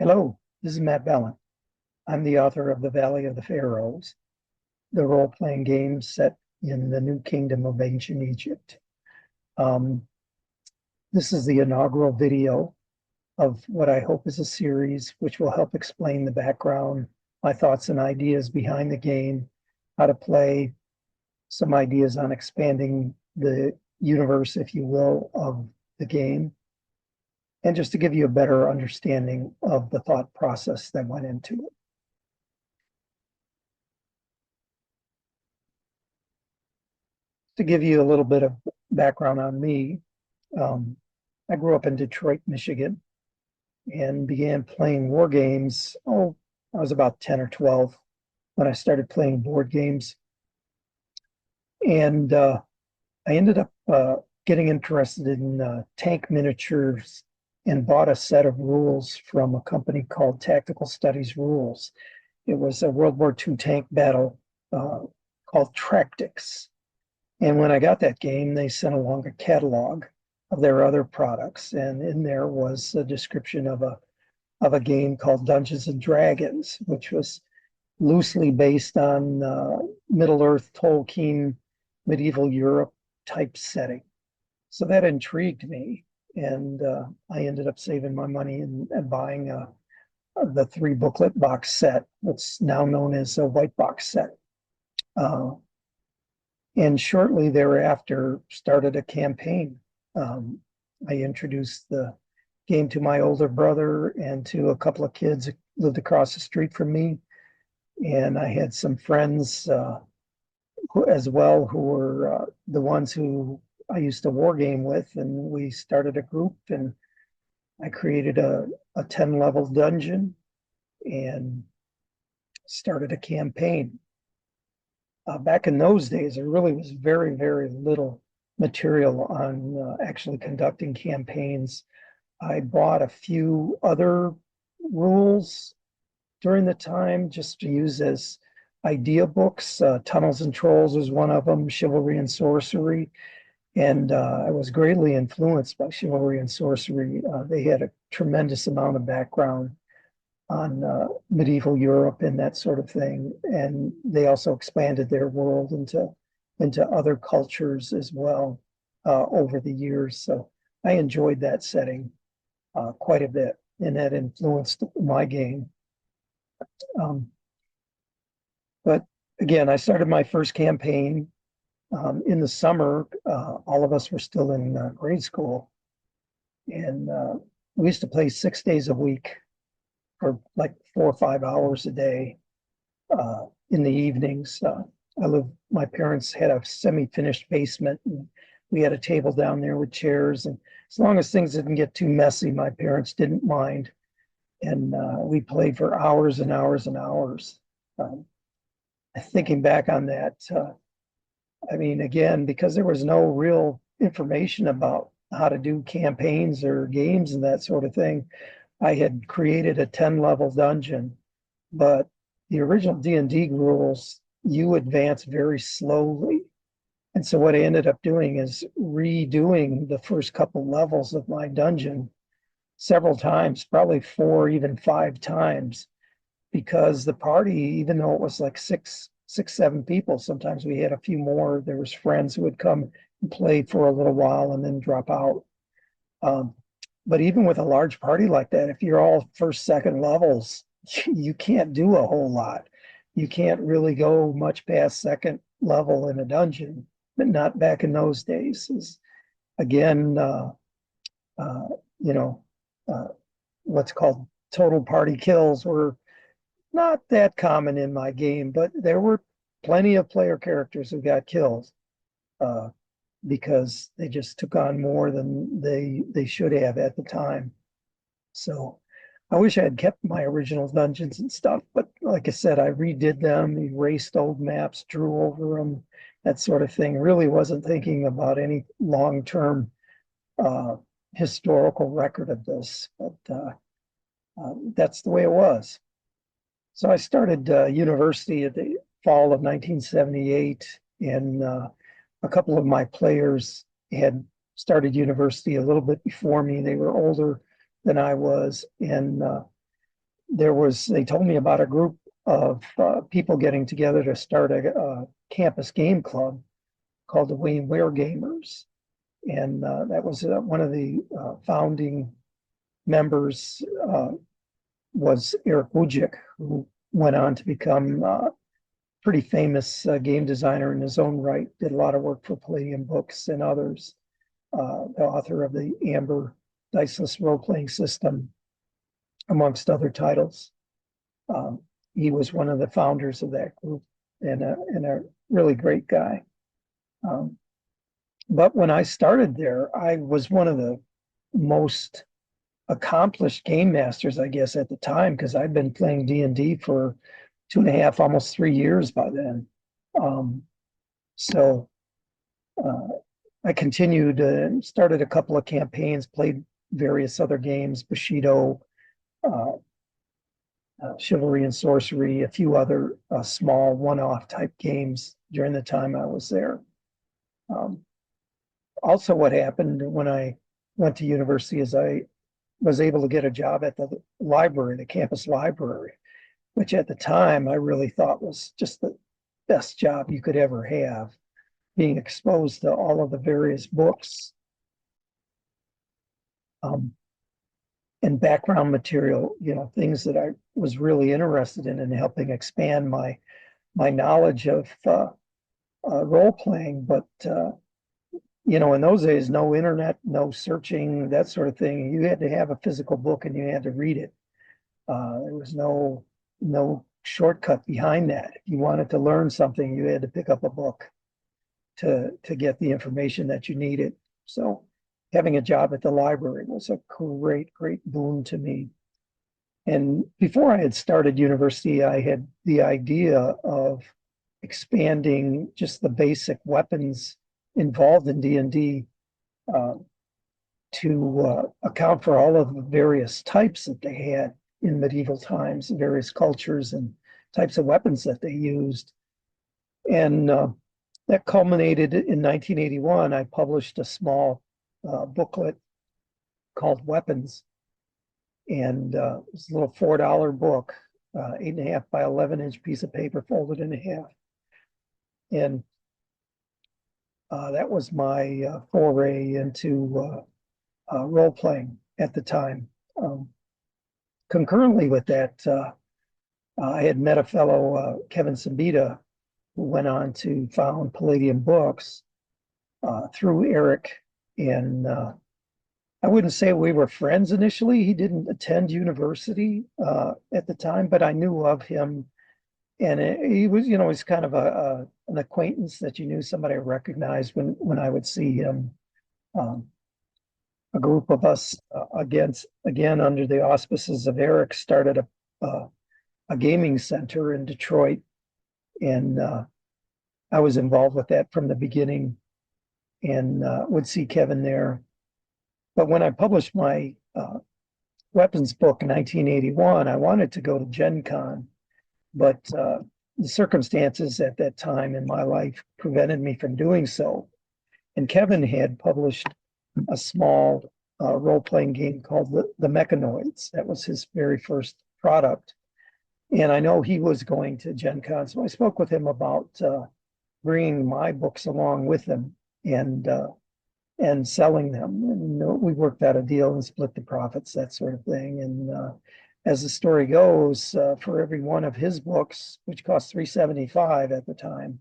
Hello, this is Matt Bellin. I'm the author of The Valley of the Pharaohs, the role-playing game set in the New Kingdom of Ancient Egypt. This is the inaugural video of what I hope is a series which will help explain the background, my thoughts and ideas behind the game, how to play, some ideas on expanding the universe, if you will, of the game, and just to give you a better understanding of the thought process that went into it. To give you a little bit of background on me, I grew up in Detroit, Michigan, and began playing war games. I was about 10 or 12 when I started playing board games. And I ended up getting interested in tank miniatures and bought a set of rules from a company called Tactical Studies Rules. It was a World War II tank battle called Tractics. And when I got that game, they sent along a catalog of their other products. And in there was a description of a game called Dungeons and Dragons, which was loosely based on Middle-earth Tolkien, medieval Europe type setting. So that intrigued me. And I ended up saving my money and buying the 3-booklet box set, what's now known as a white box set. And shortly thereafter started a campaign. I introduced the game to my older brother and to a couple of kids who lived across the street from me. And I had some friends as well who were the ones who I used to war game with, and we started a group, and I created a 10-level dungeon and started a campaign. Back in those days, there really was very, very little material on actually conducting campaigns. I bought a few other rules during the time just to use as idea books. Tunnels and Trolls was one of them, Chivalry and Sorcery. And I was greatly influenced by Chivalry and Sorcery. They had a tremendous amount of background on medieval Europe and that sort of thing. And they also expanded their world into other cultures as well over the years. So I enjoyed that setting quite a bit, and that influenced my game. But again, I started my first campaign in the summer. All of us were still in grade school, and we used to play 6 days a week for like 4 or 5 hours a day in the evenings. My parents had a semi-finished basement, and we had a table down there with chairs, and as long as things didn't get too messy, my parents didn't mind. And we played for hours and hours and hours. Thinking back on that, I mean, again, because there was no real information about how to do campaigns or games and that sort of thing, I had created a 10-level dungeon, but the original D&D rules, you advance very slowly. And so what I ended up doing is redoing the first couple levels of my dungeon several times, probably 4, even 5 times, because the party, even though it was like 6, 7 people, sometimes we had a few more. There was friends who would come and play for a little while and then drop out. But even with a large party like that, if you're all first, second levels, you can't do a whole lot. You can't really go much past second level in a dungeon, but not back in those days. Again, what's called total party kills were not that common in my game, but there were plenty of player characters who got killed because they just took on more than they should have at the time. So I wish I had kept my original dungeons and stuff, but like I said, I redid them, erased old maps, drew over them, that sort of thing. Really wasn't thinking about any long-term historical record of this, but that's the way it was. So I started university at the fall of 1978, and a couple of my players had started university a little bit before me. They were older than I was, and they told me about a group of people getting together to start a campus game club called the Wayne Ware Gamers. And that was one of the founding members was Eric Wujcik, who went on to become a pretty famous game designer in his own right, did a lot of work for Palladium Books and others, the author of the Amber Diceless role-playing system, amongst other titles. He was one of the founders of that group and a really great guy. But when I started there, I was one of the most accomplished game masters, I guess, at the time, because I'd been playing D&D for 2.5, almost 3 years by then. So I continued and started a couple of campaigns, played various other games, Bushido, Chivalry and Sorcery, a few other small one-off type games during the time I was there. Also, what happened when I went to university is I was able to get a job at the library, the campus library, which at the time I really thought was just the best job you could ever have, being exposed to all of the various books and background material, things that I was really interested in and helping expand my knowledge of role playing. But in those days, no internet, no searching, that sort of thing. You had to have a physical book and you had to read it. There was no shortcut behind that. If you wanted to learn something, you had to pick up a book to get the information that you needed. So having a job at the library was a great boon to me. And before I had started university, I had the idea of expanding just the basic weapons involved in D&D to account for all of the various types that they had in medieval times, various cultures and types of weapons that they used. And that culminated in 1981. I published a small booklet called Weapons. And it was a little $4 book, 8.5 by 11-inch piece of paper folded in half. And that was my foray into role playing at the time. Concurrently with that, I had met a fellow, Kevin Sambita, who went on to found Palladium Books through Eric. And I wouldn't say we were friends initially. He didn't attend university at the time, but I knew of him. And he was, he's kind of an acquaintance that you knew, somebody I recognized when I would see him. A group of us, again, under the auspices of Eric, started a gaming center in Detroit. And I was involved with that from the beginning and would see Kevin there. But when I published my weapons book in 1981, I wanted to go to Gen Con, but the circumstances at that time in my life prevented me from doing so. And Kevin had published a small role-playing game called the Mechanoids. That was his very first product. And I know he was going to Gen Con, so I spoke with him about bringing my books along with him and selling them. And we worked out a deal and split the profits, that sort of thing. And as the story goes, for every one of his books, which cost $3.75 at the time,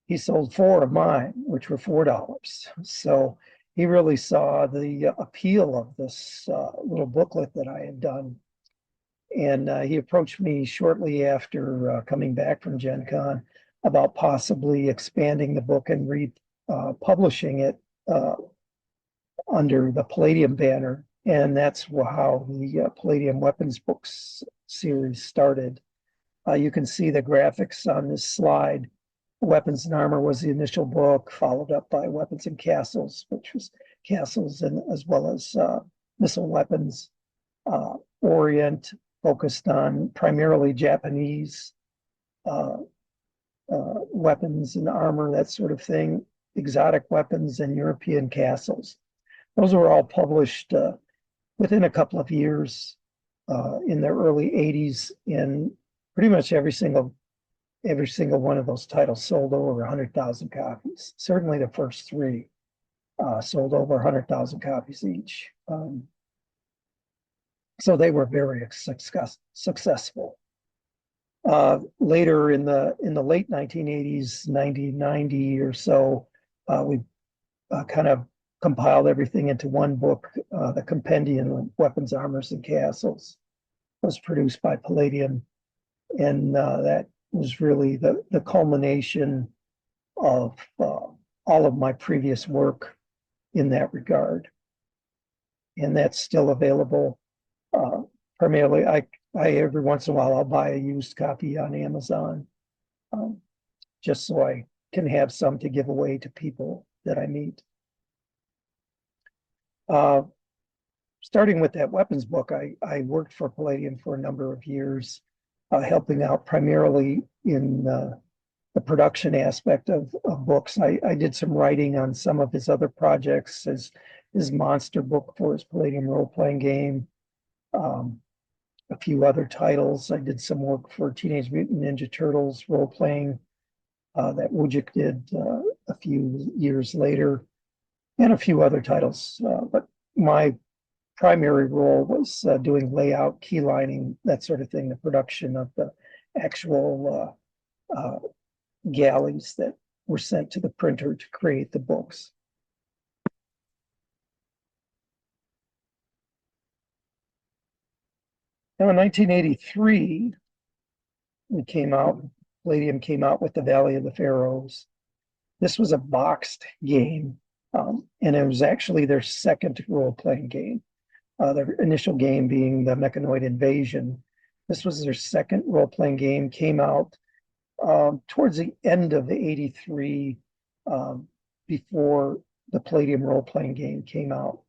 he sold 4 of mine, which were $4. So he really saw the appeal of this little booklet that I had done. And he approached me shortly after coming back from Gen Con about possibly expanding the book and republishing it under the Palladium banner. And that's how the Palladium Weapons Books series started. You can see the graphics on this slide. Weapons and Armor was the initial book, followed up by Weapons and Castles, which was castles and as well as missile weapons. Orient focused on primarily Japanese weapons and armor, that sort of thing, exotic weapons and European castles. Those were all published within a couple of years. in the early 80s, and pretty much every single one of those titles sold over 100,000 copies. Certainly the first three sold over 100,000 copies each. So they were very successful. Later in the late 1980s, 1990 or so, we kind of compiled everything into one book. The Compendium of Weapons, Armors, and Castles was produced by Palladium, and that was really the culmination of all of my previous work in that regard. And that's still available. Primarily, I every once in a while I'll buy a used copy on Amazon, just so I can have some to give away to people that I meet. Starting with that weapons book, I worked for Palladium for a number of years, helping out primarily in the production aspect of books. I did some writing on some of his other projects, his monster book for his Palladium role-playing game, a few other titles. I did some work for Teenage Mutant Ninja Turtles role-playing that Wojcik did a few years later, and a few other titles. But my primary role was doing layout, keylining, that sort of thing, the production of the actual galleys that were sent to the printer to create the books. Now in 1983, Palladium came out with the Valley of the Pharaohs. This was a boxed game, and it was actually their second role-playing game. Their initial game being the Mechanoid Invasion. This was their second role-playing game, came out towards the end of the 83, before the Palladium role-playing game came out.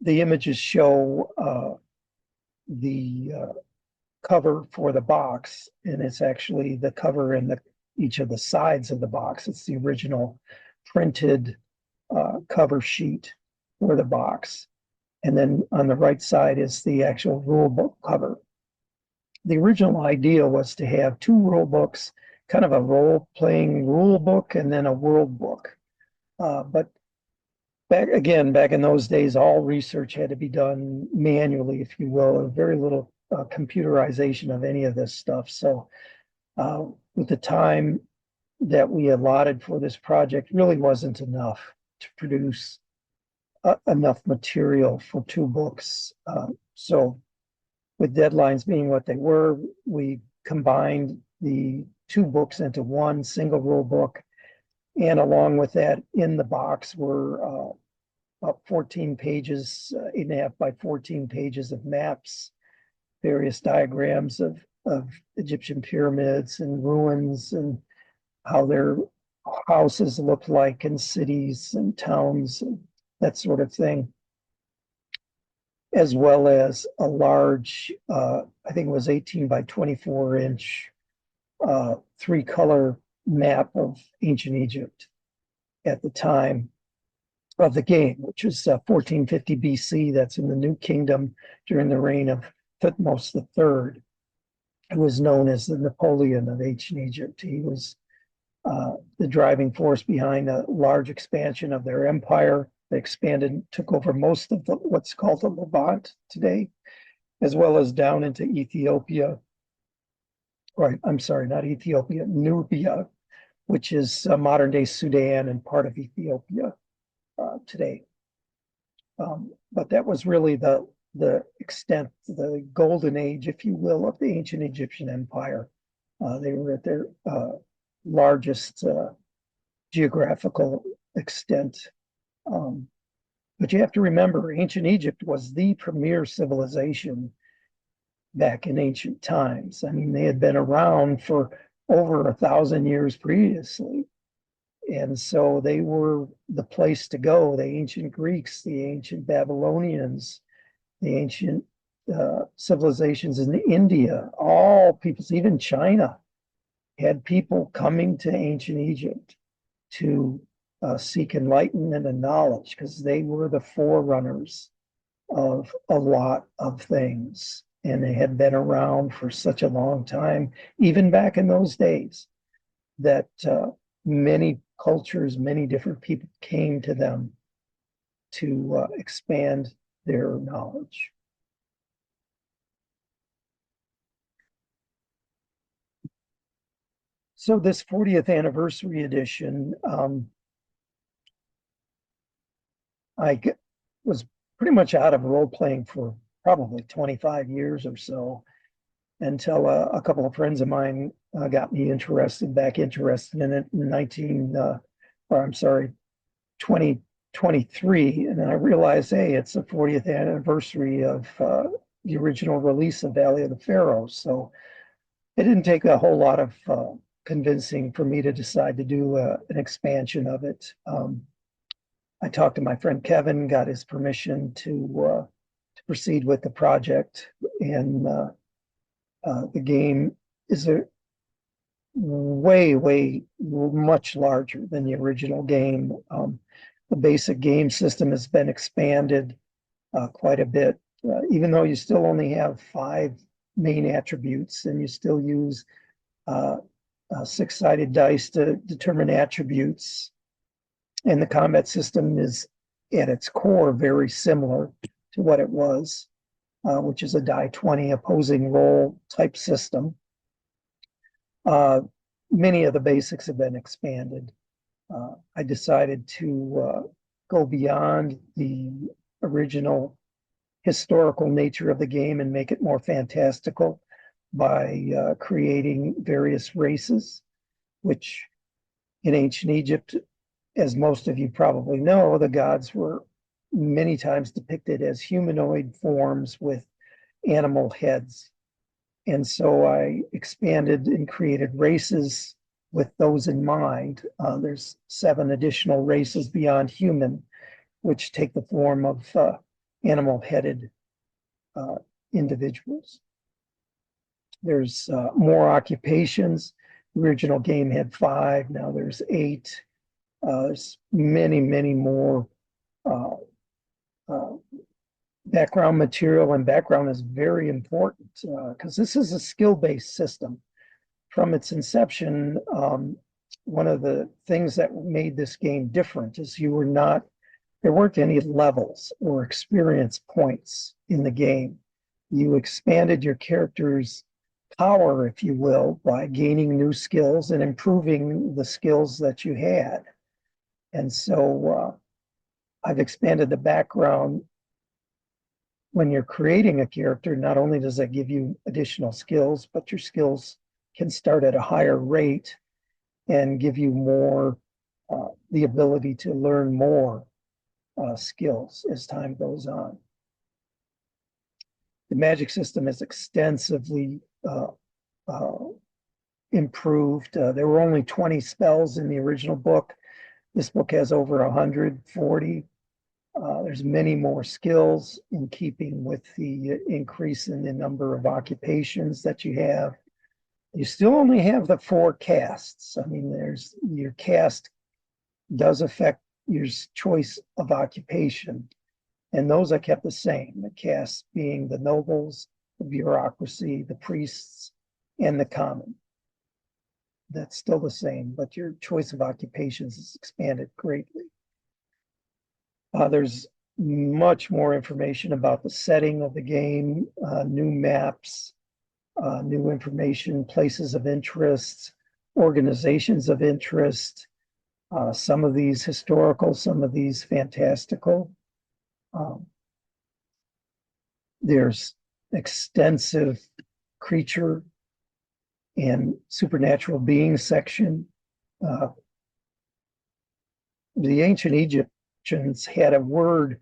The images show the cover for the box, and it's actually the cover in each of the sides of the box. It's the original printed cover sheet for the box. And then on the right side is the actual rule book cover. The original idea was to have two rule books, kind of a role-playing rule book and then a world book. But back in those days, all research had to be done manually, if you will, very little computerization of any of this stuff. So with the time that we allotted for this project really wasn't enough to produce enough material for two books. So with deadlines being what they were, we combined the two books into one single rule book. And along with that, in the box were about 14 pages, 8.5 by 14 pages of maps, various diagrams of Egyptian pyramids and ruins, and how their houses looked like, and cities and towns, and that sort of thing, as well as a large, I think it was 18 by 24 inch, three-color map of ancient Egypt at the time of the game, which was 1450 BC. That's in the New Kingdom during the reign of Thutmose III, who was known as the Napoleon of ancient Egypt. He was the driving force behind a large expansion of their empire. They expanded and took over most of what's called the Levant today, as well as down into Ethiopia. Right, I'm sorry, not Ethiopia, Nubia, which is modern day Sudan and part of Ethiopia today. But that was really the extent, the golden age, if you will, of the ancient Egyptian empire. They were at their largest geographical extent. But you have to remember, ancient Egypt was the premier civilization back in ancient times. I mean, they had been around for over 1,000 years previously. And so they were the place to go. The ancient Greeks, the ancient Babylonians, the ancient civilizations in India, all peoples, even China, had people coming to ancient Egypt to seek enlightenment and knowledge, because they were the forerunners of a lot of things. And they had been around for such a long time, even back in those days, that many cultures, many different people came to them to expand their knowledge. So this 40th anniversary edition, I was pretty much out of role playing for probably 25 years or so until a couple of friends of mine got me back interested in it in 2023. And then I realized, hey, it's the 40th anniversary of the original release of Valley of the Pharaohs. So it didn't take a whole lot of convincing for me to decide to do an expansion of it. I talked to my friend Kevin, got his permission to proceed with the project, and the game is a way much larger than the original game. The basic game system has been expanded quite a bit, even though you still only have 5 main attributes, and you still use 6-sided dice to determine attributes. And the combat system is at its core very similar to what it was, which is a die 20 opposing roll type system. Many of the basics have been expanded. I decided to go beyond the original historical nature of the game and make it more fantastical by creating various races, which in ancient Egypt, as most of you probably know, the gods were many times depicted as humanoid forms with animal heads. And so I expanded and created races with those in mind. There's 7 additional races beyond human, which take the form of animal-headed individuals. There's more occupations. The original game had 5, now there's 8. There's many more background material, and background is very important because this is a skill-based system. From its inception, one of the things that made this game different is there weren't any levels or experience points in the game. You expanded your character's power, if you will, by gaining new skills and improving the skills that you had. And so I've expanded the background. When you're creating a character, not only does that give you additional skills, but your skills can start at a higher rate and give you more, the ability to learn more skills as time goes on. The magic system is extensively improved. There were only 20 spells in the original book. This book has over 140. There's many more skills in keeping with the increase in the number of occupations that you have. You still only have the 4 castes. I mean, your caste does affect your choice of occupation, and those are kept the same. The castes being the nobles, the bureaucracy, the priests, and the common. That's still the same, but your choice of occupations is expanded greatly. There's much more information about the setting of the game, new maps, new information, places of interest, organizations of interest, some of these historical, some of these fantastical. There's extensive creature and supernatural being section. The ancient Egyptians had a word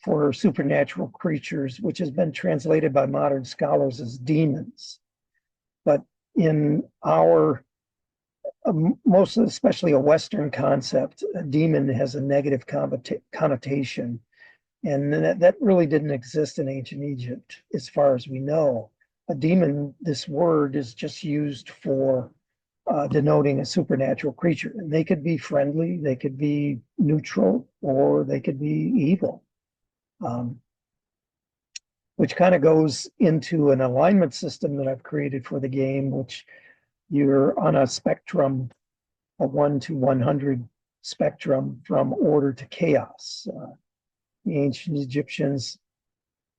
for supernatural creatures, which has been translated by modern scholars as demons. But in our, especially a Western concept, a demon has a negative connotation. And that really didn't exist in ancient Egypt, as far as we know. A demon, this word is just used for denoting a supernatural creature. And they could be friendly, they could be neutral, or they could be evil. which kind of goes into an alignment system that I've created for the game, which you're on a spectrum, a 1 to 100 spectrum from order to chaos. The ancient Egyptians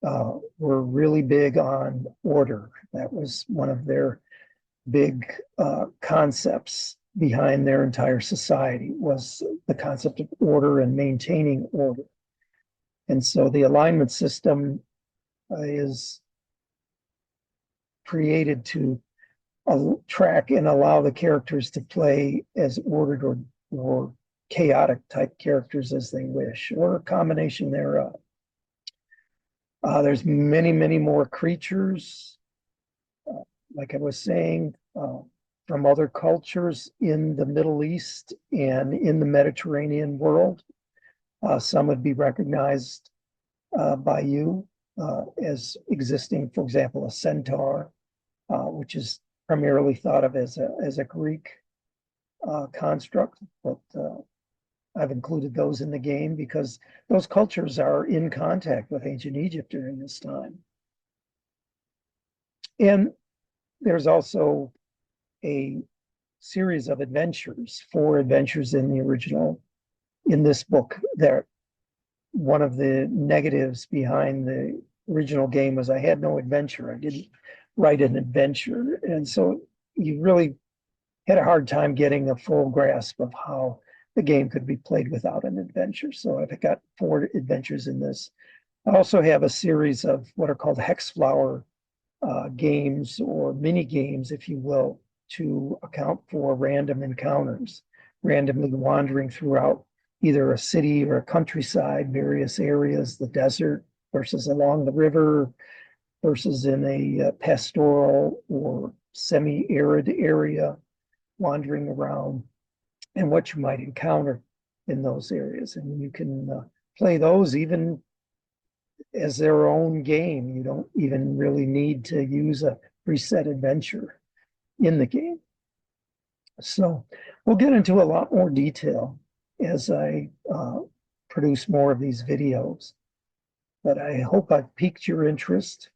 were really big on order. That was one of their big concepts behind their entire society, was the concept of order and maintaining order. And so the alignment system is created to track and allow the characters to play as ordered or chaotic type characters as they wish, or a combination thereof. There's many, many more creatures, like I was saying, from other cultures in the Middle East and in the Mediterranean world. Some would be recognized by you as existing, for example, a centaur, which is primarily thought of as a Greek construct, but I've included those in the game because those cultures are in contact with ancient Egypt during this time. And there's also a series of adventures, 4 adventures in the original, in this book. There, one of the negatives behind the original game was I had no adventure. I didn't write an adventure. And so you really had a hard time getting a full grasp of how the game could be played without an adventure. So I've got 4 adventures in this. I also have a series of what are called hex flower games, or mini games, if you will, to account for random encounters, randomly wandering throughout either a city or a countryside, various areas, the desert versus along the river versus in a pastoral or semi-arid area, wandering around, and what you might encounter in those areas. And you can play those even as their own game. You don't even really need to use a preset adventure in the game. So we'll get into a lot more detail as I produce more of these videos. But I hope I've piqued your interest,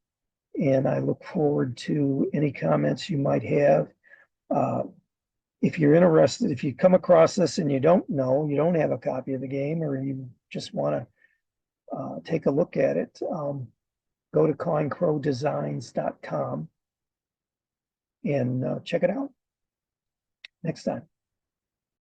and I look forward to any comments you might have. If you're interested, if you come across this and you don't know, you don't have a copy of the game, or you just want to take a look at it, go to coincrowdesigns.com and check it out next time.